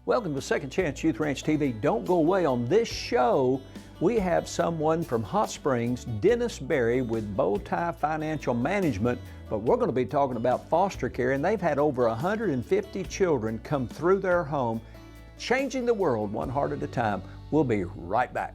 Welcome to Second Chance Youth Ranch TV. Don't go away. On this show, we have someone from Hot Springs, Dennis Berry with Bowtie Financial Management, but we're going to be talking about foster care, and they've had over 150 children come through their home, changing the world one heart at a time. We'll be right back.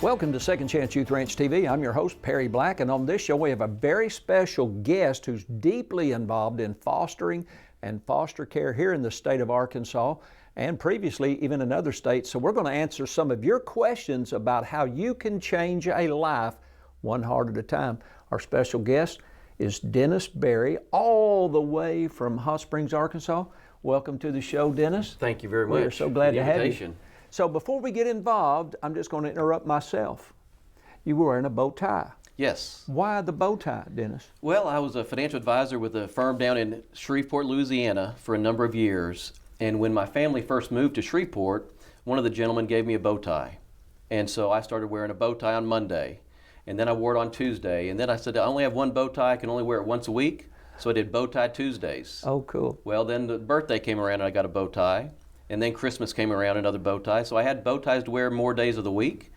Welcome to Second Chance Youth Ranch TV. I'm your host, Perry Black, and on this show we have a very special guest who's deeply involved in fostering and foster care here in the state of Arkansas and previously even in other states. So we're going to answer some of your questions about how you can change a life one heart at a time. Our special guest is Dennis Berry, all the way from Hot Springs, Arkansas. Welcome to the show, Dennis. Thank you very much. We're so glad to have you. So before we get involved, I'm just going to interrupt myself. You were wearing a bow tie. Yes. Why the bow tie, Dennis? Well, I was a financial advisor with a firm down in Shreveport, Louisiana for a number of years. And when my family first moved to Shreveport, one of the gentlemen gave me a bow tie. And so I started wearing a bow tie on Monday. And then I wore it on Tuesday. And then I said, I only have one bow tie. I can only wear it once a week. So I did bow tie Tuesdays. Oh, cool. Well, then the birthday came around and I got a bow tie. And then Christmas came around, another bow tie. So I had bow ties to wear more days of the week.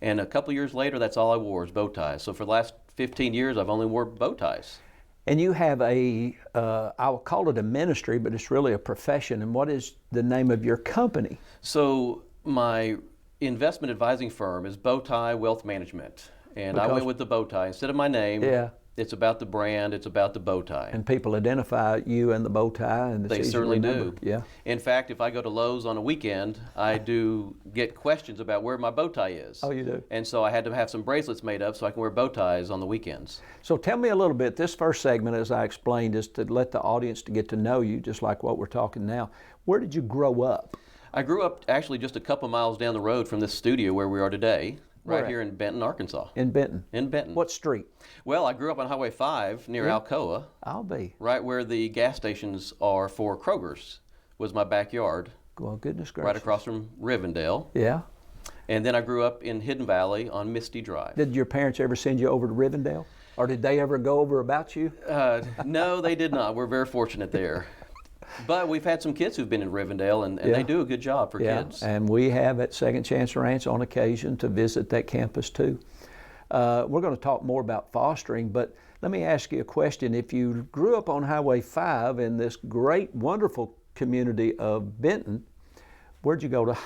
And a couple of years later, that's all I wore is bow ties. So for the last 15 years, I've only worn bow ties. And you have I'll call it a ministry, but it's really a profession. And what is the name of your company? So my investment advising firm is Bowtie Wealth Management. And I went with the bow tie. Instead of my name, it's about the brand, it's about the bow tie. And people identify you and the bow tie, and they certainly do. Yeah. In fact, if I go to Lowe's on a weekend, I do get questions about where my bow tie is. Oh, you do? And so I had to have some bracelets made up so I can wear bow ties on the weekends. So tell me a little bit. This first segment, as I explained, is to let the audience to get to know you, just like what we're talking now. Where did you grow up? I grew up actually just a couple miles down the road from this studio where we are today. Right here in Benton, Arkansas. In Benton? In Benton. What street? Well, I grew up on Highway 5 near Alcoa. I'll be. Right where the gas stations are for Kroger's was my backyard. Well, goodness gracious. Right across from Rivendell. Yeah. And then I grew up in Hidden Valley on Misty Drive. Did your parents ever send you over to Rivendell? Or did they ever go over about you? No, they did not. We're very fortunate there. But we've had some kids who've been in Rivendell, and they do a good job for kids. And we have at Second Chance Ranch on occasion to visit that campus too. We're going to talk more about fostering, but let me ask you a question. If you grew up on Highway 5 in this great, wonderful community of Benton, where'd you go to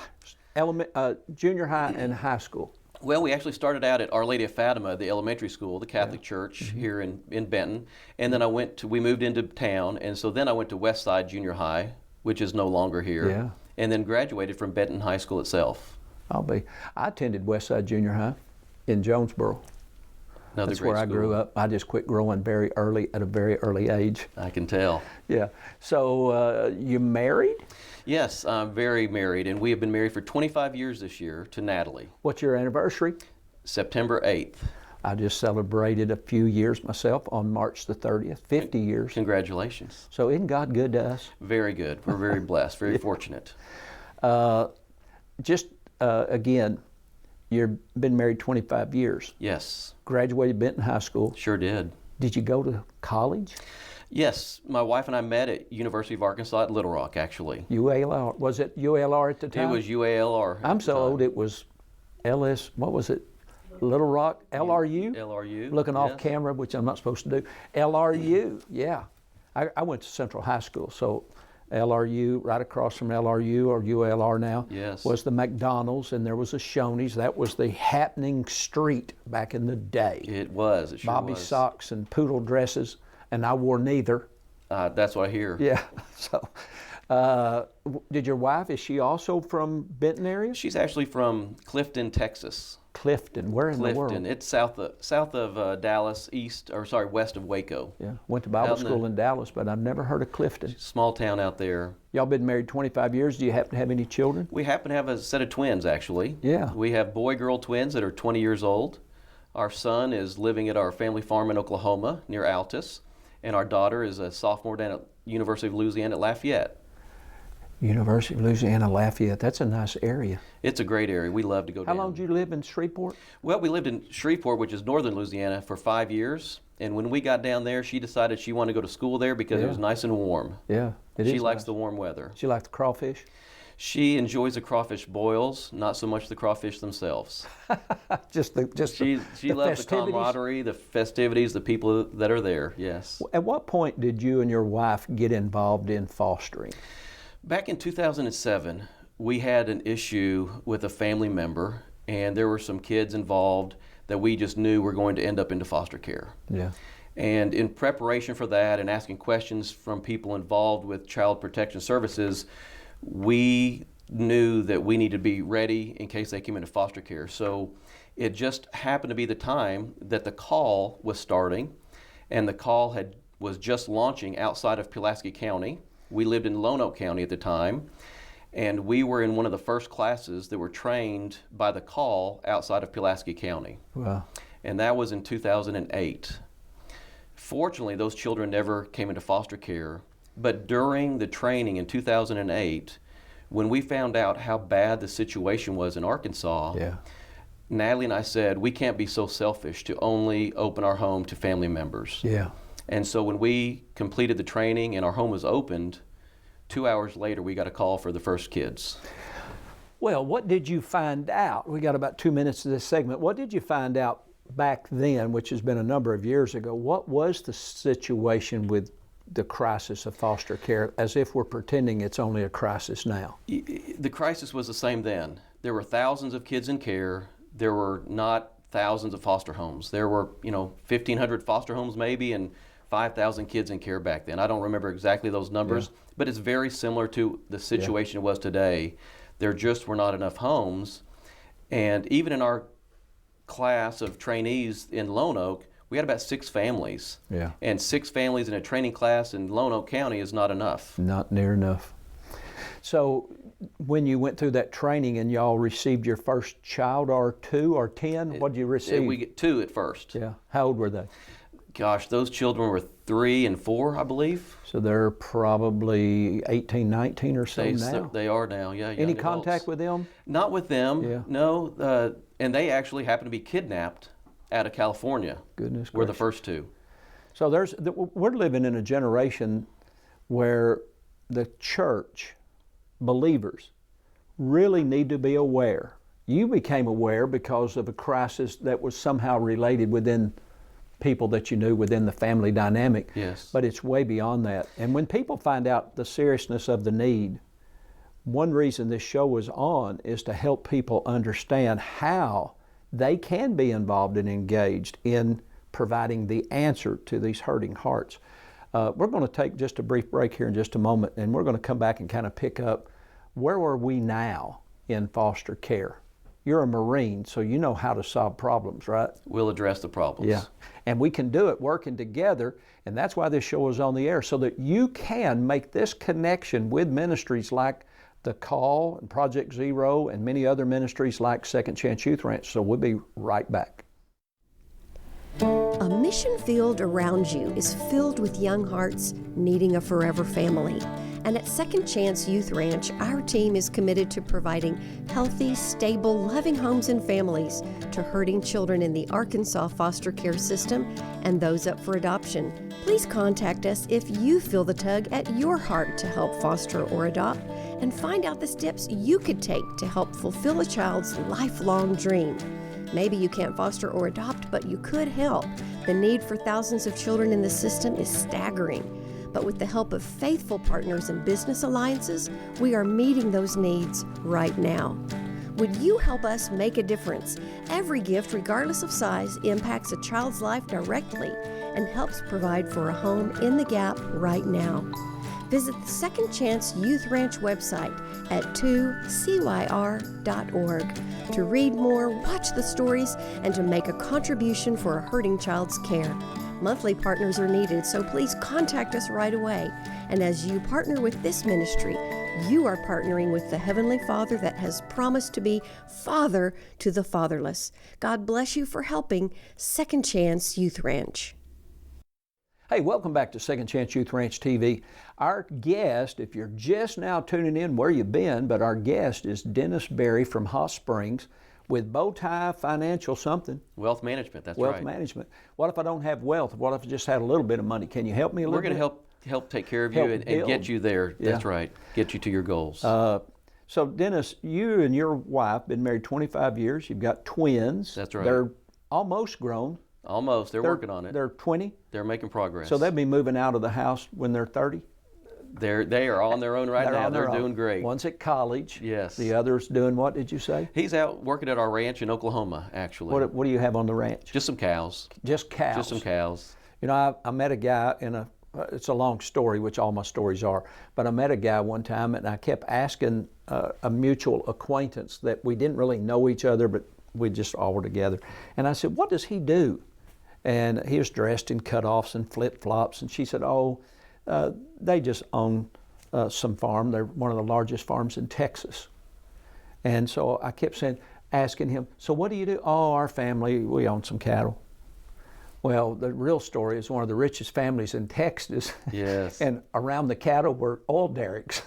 junior high and high school? Well, we actually started out at Our Lady of Fatima, the elementary school, the Catholic church here in Benton. And then we moved into town, and so then I went to Westside Junior High, which is no longer here. Yeah. And then graduated from Benton High School itself. I attended Westside Junior High in Jonesboro. That's where I grew up. I just quit growing very early at a very early age. I can tell. Yeah. So you married? Yes, I'm very married, and we have been married for 25 years this year to Natalie. What's your anniversary? September 8th. I just celebrated a few years myself on March the 30th, 50 years. Congratulations. So isn't God good to us? Very good. We're very blessed, very fortunate. Again, you've been married 25 years. Yes. Graduated Benton High School. Sure did. Did you go to college? Yes, my wife and I met at University of Arkansas at Little Rock, actually. UALR. Was it UALR at the time? It was UALR. I'm so old it was what was it? Little Rock? LRU? LRU. Looking off camera, which I'm not supposed to do. LRU, yeah. I went to Central High School, so LRU, right across from LRU, or UALR now, was the McDonald's, and there was a Shoney's. That was the happening street back in the day. It was. It sure Bobby was. socks and poodle dresses. And I wore neither. That's what I hear. Yeah. So, did your wife, is she also from Benton area? She's actually from Clifton, Texas. Clifton, where in the world? Clifton, it's south of Dallas, west of Waco. Yeah, went to Bible school in Dallas, but I've never heard of Clifton. Small town out there. Y'all been married 25 years. Do you happen to have any children? We happen to have a set of twins, actually. Yeah. We have boy-girl twins that are 20 years old. Our son is living at our family farm in Oklahoma near Altus. And our daughter is a sophomore down at University of Louisiana at Lafayette. University of Louisiana, Lafayette. That's a nice area. It's a great area. We love to go down. How long did you live in Shreveport? Well, we lived in Shreveport, which is northern Louisiana, for 5 years. And when we got down there, she decided she wanted to go to school there because it was nice and warm. Yeah, She likes the warm weather. She likes the crawfish? She enjoys the crawfish boils, not so much the crawfish themselves. She loves the camaraderie, the festivities, the people that are there, yes. At what point did you and your wife get involved in fostering? Back in 2007, we had an issue with a family member, and there were some kids involved that we just knew were going to end up into foster care. Yeah. And in preparation for that and asking questions from people involved with Child Protection Services, we knew that we needed to be ready in case they came into foster care. So it just happened to be the time that the call was starting, and the call was just launching outside of Pulaski County. We lived in Lonoke County at the time, and we were in one of the first classes that were trained by the call outside of Pulaski County. Wow. And that was in 2008. Fortunately, those children never came into foster care. But during the training in 2008, when we found out how bad the situation was in Arkansas, Natalie and I said, we can't be so selfish to only open our home to family members. Yeah. And so when we completed the training and our home was opened, 2 hours later, we got a call for the first kids. Well, what did you find out? We got about 2 minutes to this segment. What did you find out back then, which has been a number of years ago? What was the situation with the crisis of foster care, as if we're pretending it's only a crisis now? The crisis was the same then. There were thousands of kids in care. There were not thousands of foster homes. There were, 1,500 foster homes maybe, and 5,000 kids in care back then. I don't remember exactly those numbers, but it's very similar to the situation it was today. There just were not enough homes. And even in our class of trainees in Lonoke, we had about 6 families. Yeah. And 6 families in a training class in Lonoke County is not enough. Not near enough. So when you went through that training and y'all received your first child, or 2 or 10, what did you receive? We get 2 at first. Yeah. How old were they? Gosh, those children were 3 and 4, I believe. So they're probably 18, 19 or so now? They are now, yeah. Any contact with them? Not with them, no. And they actually happened to be kidnapped out of California. Goodness gracious. Were the first 2. So we're living in a generation where the church, believers, really need to be aware. You became aware because of a crisis that was somehow related within people that you knew within the family dynamic. Yes. But it's way beyond that. And when people find out the seriousness of the need, one reason this show is on is to help people understand how they can be involved and engaged in providing the answer to these hurting hearts. We're going to take just a brief break here in just a moment, and we're going to come back and kind of pick up where are we now in foster care. You're a Marine, so you know how to solve problems, right? We'll address the problems. Yeah, and we can do it working together, and that's why this show is on the air, so that you can make this connection with ministries like The Call and Project Zero and many other ministries like Second Chance Youth Ranch. So we'll be right back. A mission field around you is filled with young hearts needing a forever family. And at Second Chance Youth Ranch, our team is committed to providing healthy, stable, loving homes and families to hurting children in the Arkansas foster care system and those up for adoption. Please contact us if you feel the tug at your heart to help foster or adopt, and find out the steps you could take to help fulfill a child's lifelong dream. Maybe you can't foster or adopt, but you could help. The need for thousands of children in the system is staggering. But with the help of faithful partners and business alliances, we are meeting those needs right now. Would you help us make a difference? Every gift, regardless of size, impacts a child's life directly and helps provide for a home in the gap right now. Visit the Second Chance Youth Ranch website at 2CYR.org to read more, watch the stories, and to make a contribution for a hurting child's care. Monthly partners are needed, so please contact us right away. And as you partner with this ministry, you are partnering with the Heavenly Father that has promised to be Father to the fatherless. God bless you for helping Second Chance Youth Ranch. Hey, welcome back to Second Chance Youth Ranch TV. Our guest, if you're just now tuning in, where you been, but our guest is Dennis Berry from Hot Springs with Bowtie Financial something. Wealth management, that's Wealth right. management. What if I don't have wealth? What if I just had a little bit of money? Can you help me a little bit? We're going to help take care of you Help and build. get you there. Yeah. That's right. Get you to your goals. So Dennis, you and your wife been married 25 years. You've got twins. That's right. They're almost grown. Almost. They're working on it. They're 20. They're making progress. So they'll be moving out of the house when they're 30. They are on their own right now. on their They're own. doing great. One's at college. Yes. The other's doing what, did you say? He's out working at our ranch in Oklahoma, actually. What do you have on the ranch? Just some cows. Just cows. Just some cows. You know, I met a guy it's a long story, which all my stories are, but I met a guy one time and I kept asking a mutual acquaintance that we didn't really know each other, but we just all were together. And I said, what does he do? And he was dressed in cutoffs and flip-flops, and she said, they just own some farm. They're one of the largest farms in Texas. And so I kept asking him, so what do you do? Oh, our family, we own some cattle. Well, the real story is one of the richest families in Texas. Yes. And around the cattle were oil derricks.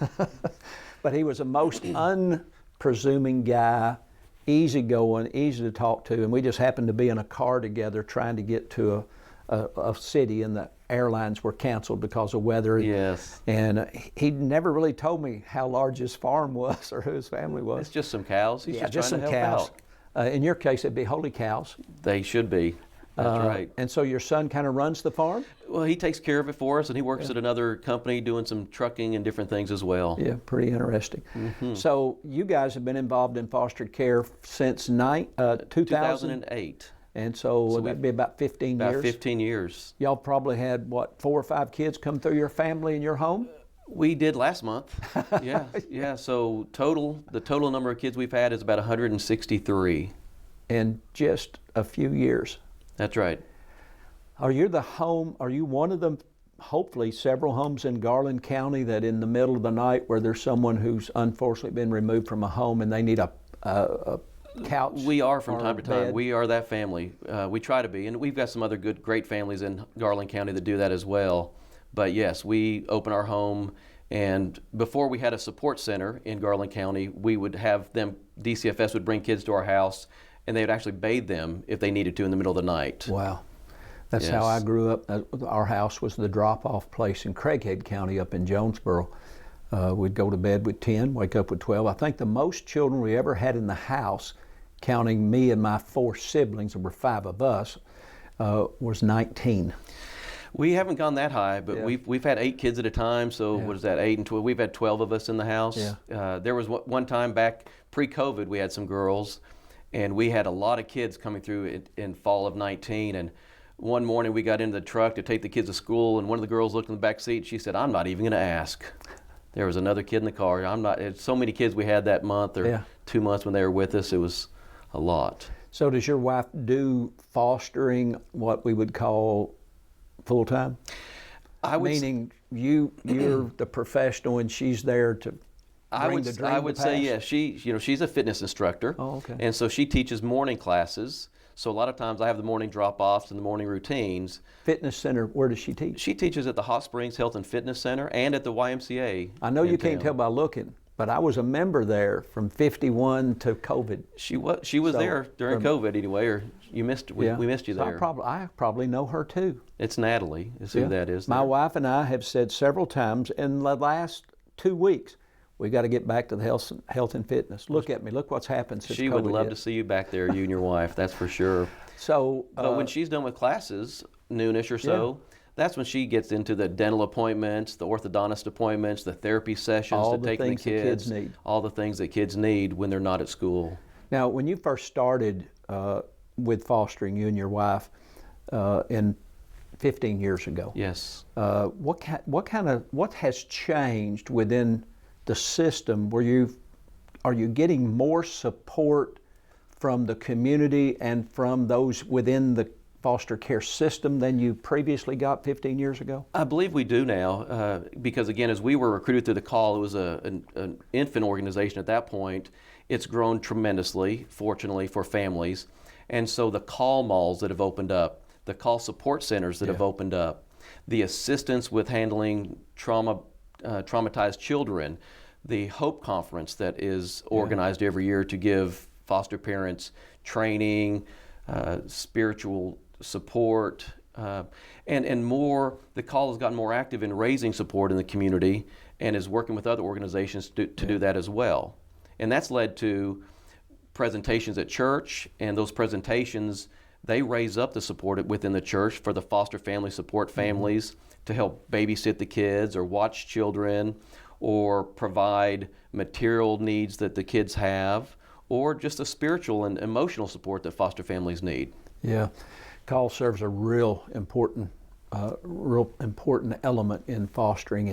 But he was a most unpresuming guy, easygoing, easy to talk to, and we just happened to be in a car together trying to get to a city, and the airlines were canceled because of weather. Yes. And he never really told me how large his farm was or who his family was. It's just some cows. He's just just trying some to help cows. out. In your case, it'd be holy cows. They should be. That's right. And so your son kind of runs the farm? Well, he takes care of it for us, and he works at another company doing some trucking and different things as well. Yeah, pretty interesting. So you guys have been involved in foster care since 2000? 2008. And so that'd be about 15 years? About 15 years. Y'all probably had, 4 or 5 kids come through your family in your home? We did last month. Yeah. So the total number of kids we've had is about 163. In just a few years. That's right. Are you one of the, hopefully, several homes in Garland County that in the middle of the night where there's someone who's unfortunately been removed from a home and they need a couch? We are from or time a to time. bed? We are that family. We try to be, and we've got some other great families in Garland County that do that as well. But yes, we open our home, and before we had a support center in Garland County, we would have them, DCFS would bring kids to our house, and they would actually bathe them if they needed to in the middle of the night. Wow. That's how I grew up. Our house was the drop-off place in Craighead County up in Jonesboro. We'd go to bed with 10, wake up with 12. I think the most children we ever had in the house, counting me and my 4 siblings, there were 5 of us, was 19. We haven't gone that high, but Yeah. we've had 8 kids at a time. So what is that? 8 and 12. We've had 12 of us in the house. Yeah. There was one time back pre-COVID, we had some girls, and we had a lot of kids coming through in fall of 19. And one morning we got into the truck to take the kids to school, and one of the girls looked in the back seat. She said, "I'm not even going to ask." There was another kid in the car. It's so many kids we had that month or 2 months when they were with us. It was a lot. So does your wife do fostering, what we would call full-time? Meaning you're the professional and she's there to bring the dream I would to say pass? yes. She's a fitness instructor. Oh, okay. And so she teaches morning classes. So a lot of times I have the morning drop-offs and the morning routines. Fitness center, where does she teach? She teaches at the Hot Springs Health and Fitness Center and at the YMCA. I know in you can't town. tell by looking, but I was a member there from 51 to COVID. She was So, there during COVID anyway, or we missed you So there. I probably know her too. It's Natalie, is who that is. My there. wife and I have said several times in the last 2 weeks, we got to get back to the health and fitness. Look at me. Look what's happened since She COVID would love hit. to see you back there, you and your wife, that's for sure. So, But when she's done with classes, noonish or so, that's when she gets into the dental appointments, the orthodontist appointments, the therapy sessions All to the take the things that kids need. all the things that kids need when they're not at school. now, when you first started with fostering, you and your wife, in 15 years ago, Yes. what has changed within the system where are you getting more support from the community and from those within the foster care system than you previously got 15 years ago? I believe we do now, because again, as we were recruited through the call, it was an infant organization at that point. It's grown tremendously, fortunately, for families. And so the call malls that have opened up, the call support centers that have opened up, the assistance with handling traumatized children, the Hope Conference that is organized every year to give foster parents training, spiritual support, and more. The call has gotten more active in raising support in the community and is working with other organizations to do that as well. And that's led to presentations at church, and those presentations, they raise up the support within the church for the foster family support families to help babysit the kids or watch children or provide material needs that the kids have, or just the spiritual and emotional support that foster families need. Yeah, call serves a real important element in fostering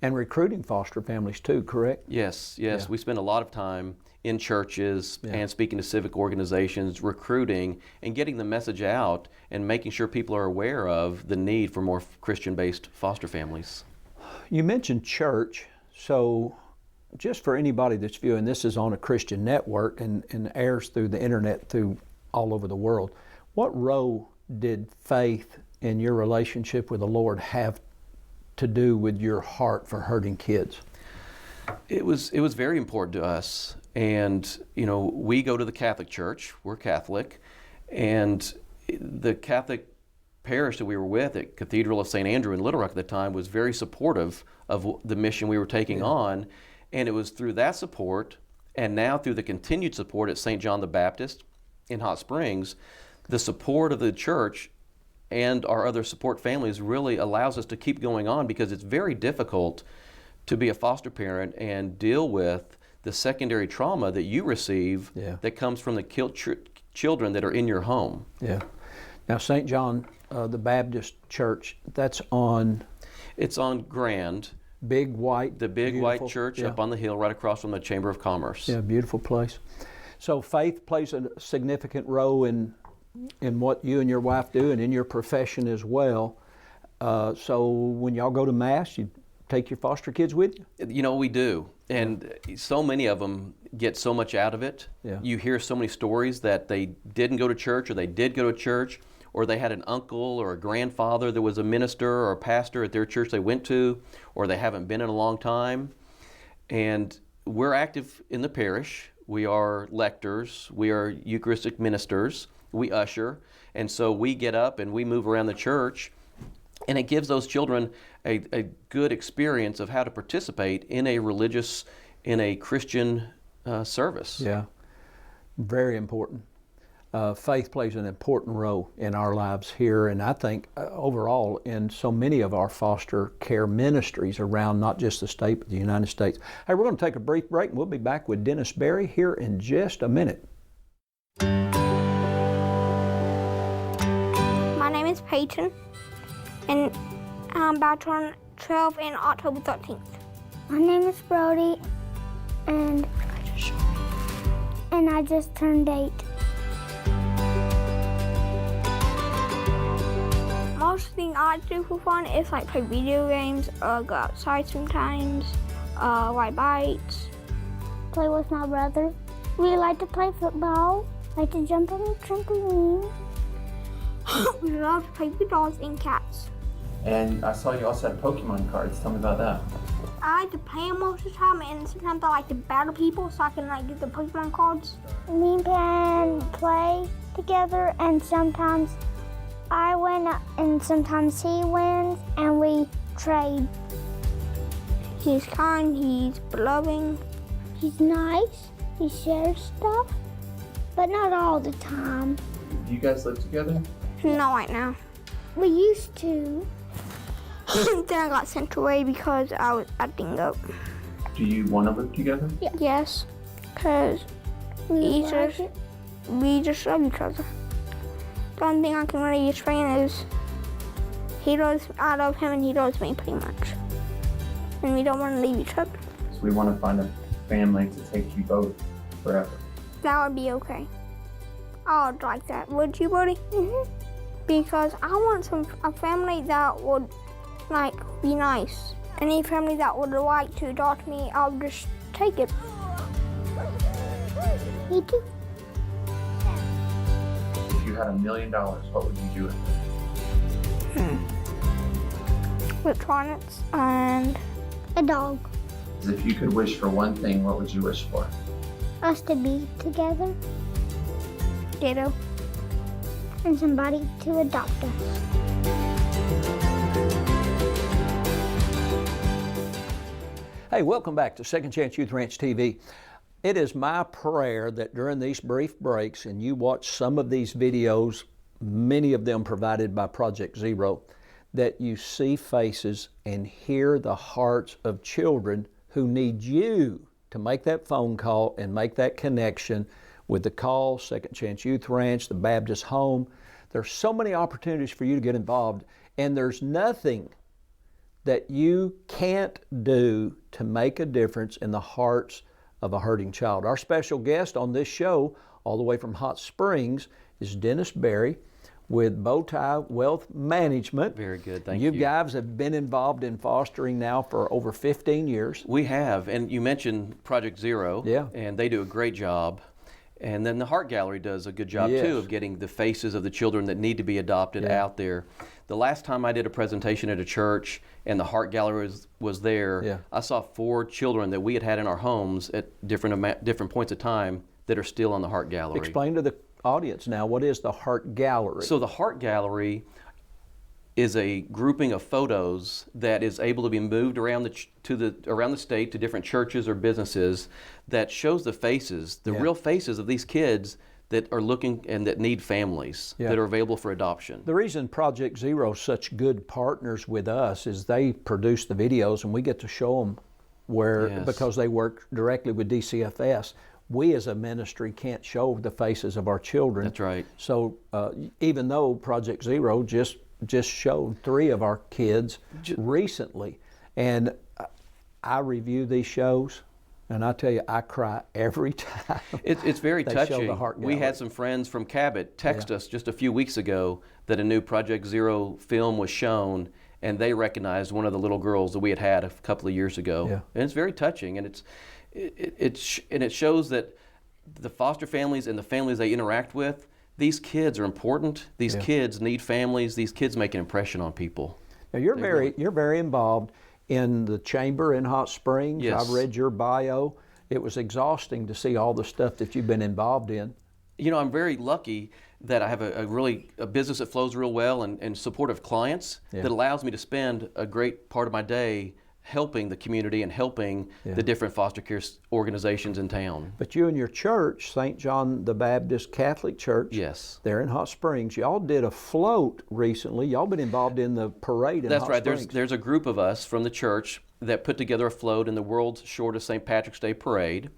and recruiting foster families too, correct? Yes. Yeah. We spend a lot of time in churches and speaking to civic organizations, recruiting and getting the message out and making sure people are aware of the need for more Christian-based foster families. You mentioned church, so just for anybody that's viewing, this is on a Christian network and airs through the internet through all over the world. What role did faith in your relationship with the Lord have to do with your heart for hurting kids? It was very important to us. And, you know, we go to the Catholic Church, we're Catholic, and the Catholic parish that we were with at Cathedral of St. Andrew in Little Rock at the time was very supportive of the mission we were taking on. And it was through that support, and now through the continued support at St. John the Baptist in Hot Springs, the support of the church and our other support families really allows us to keep going on, because it's very difficult to be a foster parent and deal with the secondary trauma that you receive that comes from the children that are in your home. Yeah. Now, St. John the Baptist Church, that's on? It's on Grand. Big white, the big white church up on the hill right across from the Chamber of Commerce. Yeah, beautiful place. So faith plays a significant role in what you and your wife do and in your profession as well. So when y'all go to Mass, you take your foster kids with you? You know, we do. And so many of them get so much out of it. Yeah. You hear so many stories that they didn't go to church, or they did go to church, or they had an uncle or a grandfather that was a minister or a pastor at their church they went to, or they haven't been in a long time. And we're active in the parish. We are lectors. We are Eucharistic ministers. We usher. And so we get up and we move around the church, and it gives those children a good experience of how to participate in a Christian service. Yeah, very important. Faith plays an important role in our lives here, and I think overall in so many of our foster care ministries around not just the state, but the United States. Hey, we're going to take a brief break, and we'll be back with Dennis Berry here in just a minute. My name is Peyton, and I'm about to turn 12 on October 13th. My name is Brody, and I just turned 8. Most things I like to do for fun is like play video games, go outside sometimes, ride bikes. Play with my brother. We like to play football, like to jump on the trampoline. We love to play with dogs and cats. And I saw you also had Pokemon cards. Tell me about that. I like to play them most of the time, and sometimes I like to battle people so I can like get the Pokemon cards. We can play together, and sometimes I win and sometimes he wins, and we trade. He's kind, he's loving. He's nice, he shares stuff, but not all the time. Do you guys live together? Not right now. We used to. Then I got sent away because I was acting up. Do you want to live together? Yes, because we just love each other. The only thing I can really explain is I love him and he loves me pretty much. And we don't want to leave each other. So we want to find a family to take you both forever. That would be okay. I would like that. Would you, buddy? Mm-hmm. Because I want a family that would be nice. Any family that would like to adopt me, I'll just take it. Me too. If you had $1 million, what would you do with it? electronics, and A dog. If you could wish for one thing, what would you wish for? Us to be together. ditto. And somebody to adopt us. Hey, welcome back to Second Chance Youth Ranch TV. It is my prayer that during these brief breaks, and you watch some of these videos, many of them provided by Project Zero, that you see faces and hear the hearts of children who need you to make that phone call and make that connection with the call, Second Chance Youth Ranch, the Baptist Home. There's so many opportunities for you to get involved, and there's nothing that you can't do to make a difference in the hearts of a hurting child. Our special guest on this show, all the way from Hot Springs, is Dennis Berry with Bowtie Wealth Management. Very good, thank you. You guys have been involved in fostering now for over 15 years. We have, and you mentioned Project Zero, Yeah. and they do a great job. And then the Heart Gallery does a good job Yes. too of getting the faces of the children that need to be adopted Yeah. out there. The last time I did a presentation at a church and the Heart Gallery was there, Yeah. I saw 4 children that we had in our homes at different points of time that are still on the Heart Gallery. Explain to the audience now, what is the Heart Gallery? So the Heart Gallery is a grouping of photos that is able to be moved around around the state to different churches or businesses that shows the faces, the Yeah. real faces of these kids that are looking and that need families Yeah. that are available for adoption. The reason Project Zero is such good partners with us is they produce the videos and we get to show them Yes. because they work directly with DCFS. We as a ministry can't show the faces of our children. That's right. So even though Project Zero just showed 3 of our kids recently, and I review these shows, and I tell you, I cry every time. It's very they show touching. the Heart We Gallery. had some friends from Cabot text us just a few weeks ago that a new Project Zero film was shown, and they recognized one of the little girls that we had a couple of years ago. Yeah. And it's very touching, and it shows that the foster families and the families they interact with, these kids are important. These Yeah. kids need families. These kids make an impression on people. Now you're They you're very involved in the chamber in Hot Springs. Yes. I've read your bio. It was exhausting to see all the stuff that you've been involved in. You know, I'm very lucky that I have a business that flows real well and supportive clients Yeah. that allows me to spend a great part of my day helping the community and helping Yeah. the different foster care organizations in town. But you and your church, St. John the Baptist Catholic Church, Yes. there in Hot Springs, y'all did a float recently. Y'all been involved in the parade in That's Hot right. Springs. There's a group of us from the church that put together a float in the world's shortest St. Patrick's Day parade.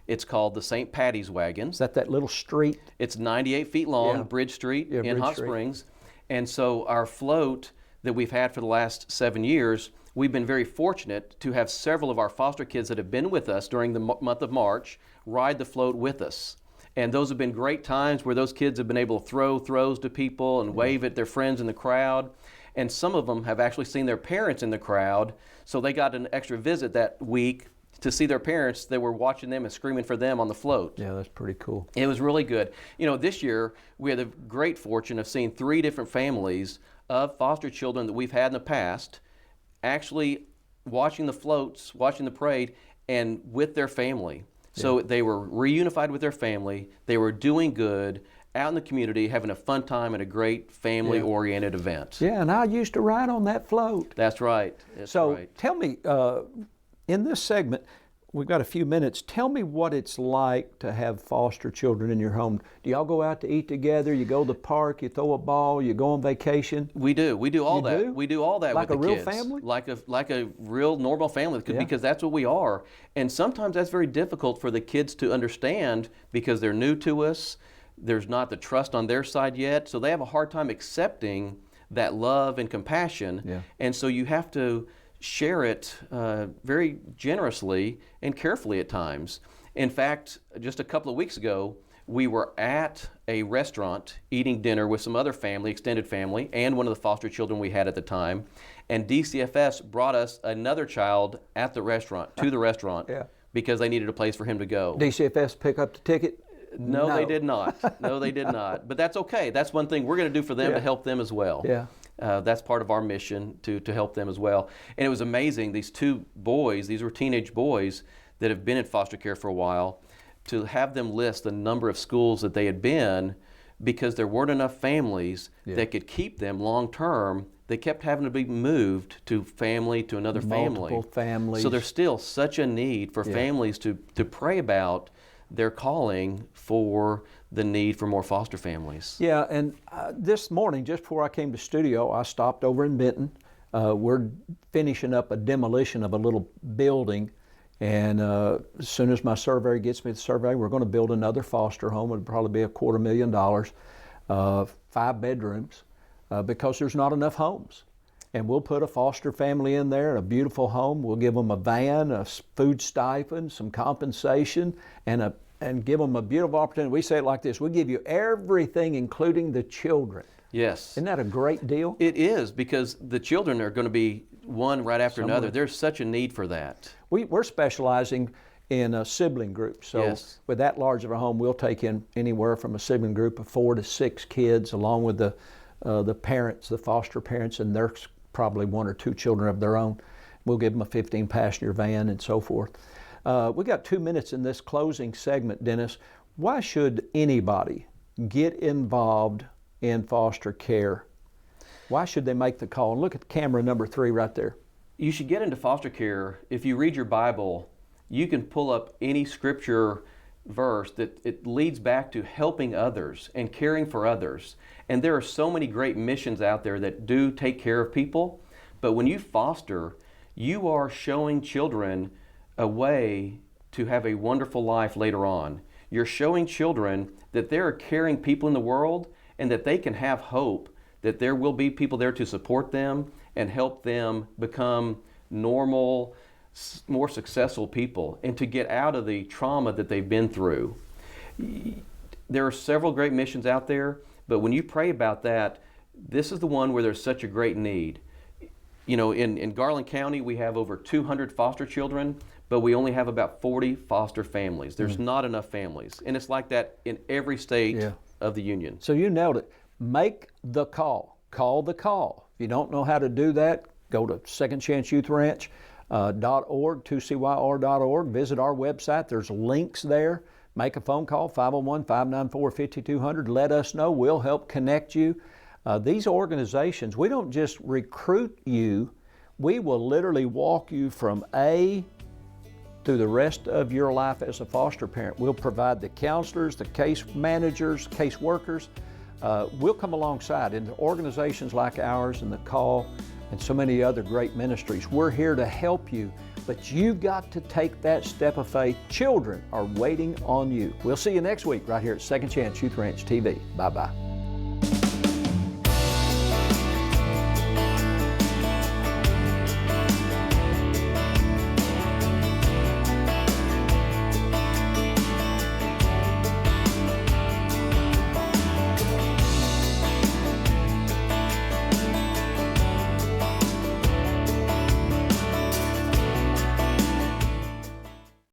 It's called the St. Patty's Wagons. Is that little street? It's 98 feet long, Yeah. Bridge Street Yeah, in Bridge Hot Street. Springs. And so our float that we've had for the last 7 years, we've been very fortunate to have several of our foster kids that have been with us during the month of March ride the float with us. And those have been great times where those kids have been able to throw throws to people and wave at their friends in the crowd. And some of them have actually seen their parents in the crowd, so they got an extra visit that week to see their parents that were watching them and screaming for them on the float. Yeah, that's pretty cool. It was really good. You know, this year we had the great fortune of seeing 3 different families of foster children that we've had in the past actually watching the floats, watching the parade, and with their family. So they were reunified with their family. They were doing good out in the community, having a fun time at a great family-oriented event. Yeah, and I used to ride on that float. That's right. That's So right. tell me, in this segment, we've got a few minutes. Tell me what it's like to have foster children in your home. Do y'all go out to eat together? You go to the park, you throw a ball, you go on vacation? We do. We do all You that. do? We do all that Like with a the real kids. family? Like a real normal family, Yeah. because that's what we are. And sometimes that's very difficult for the kids to understand because they're new to us. There's not the trust on their side yet, so they have a hard time accepting that love and compassion. Yeah. And so you have to share it very generously and carefully at times. In fact, just a couple of weeks ago, we were at a restaurant eating dinner with some other family, extended family, and one of the foster children we had at the time. And DCFS brought us another child at the restaurant, to the restaurant, Yeah. because they needed a place for him to go. DCFS pick up the ticket? No, they did not. No, they did not. But that's okay. That's one thing we're going to do for them Yeah. to help them as well. Yeah. That's part of our mission to help them as well. And it was amazing, these two boys, these were teenage boys that have been in foster care for a while, to have them list the number of schools that they had been, because there weren't enough families that could keep them long term. They kept having to be moved to another family. Multiple families. So there's still such a need for families to pray about their calling for the need for more foster families. Yeah, and this morning, just before I came to studio, I stopped over in Benton. We're finishing up a demolition of a little building, and as soon as my surveyor gets me the survey, we're going to build another foster home. It'll probably be $250,000, 5 bedrooms, because there's not enough homes. And we'll put a foster family in there, a beautiful home. We'll give them a van, a food stipend, some compensation, and give them a beautiful opportunity. We say it like this: we give you everything, including the children. Yes. Isn't that a great deal? It is, because the children are going to be one right after another. There's such a need for that. We're specializing in a sibling group. So with that large of a home, we'll take in anywhere from a sibling group of 4 to 6 kids, along with the parents, the foster parents, and there's probably 1 or 2 children of their own. We'll give them a 15-passenger van and so forth. We got 2 minutes in this closing segment, Dennis. Why should anybody get involved in foster care? Why should they make the call? And look at camera number 3 right there. You should get into foster care. If you read your Bible, you can pull up any scripture verse that it leads back to helping others and caring for others. And there are so many great missions out there that do take care of people. But when you foster, you are showing children a way to have a wonderful life later on. You're showing children that there are caring people in the world, and that they can have hope, that there will be people there to support them and help them become normal, more successful people, and to get out of the trauma that they've been through. There are several great missions out there, but when you pray about that, this is the one where there's such a great need. You know, in Garland County, we have over 200 foster children, but we only have about 40 foster families. There's not enough families. And it's like that in every state of the union. So you nailed it. Make the call. Call the call. If you don't know how to do that, go to secondchanceyouthranch.org, 2CYR.org. Visit our website. There's links there. Make a phone call, 501-594-5200. Let us know. We'll help connect you. These organizations, we don't just recruit you. We will literally walk you from A through the rest of your life as a foster parent. We'll provide the counselors, the case managers, case workers. We'll come alongside. And organizations like ours and the Call and so many other great ministries, we're here to help you, but you've got to take that step of faith. Children are waiting on you. We'll see you next week right here at Second Chance Youth Ranch TV. Bye-bye.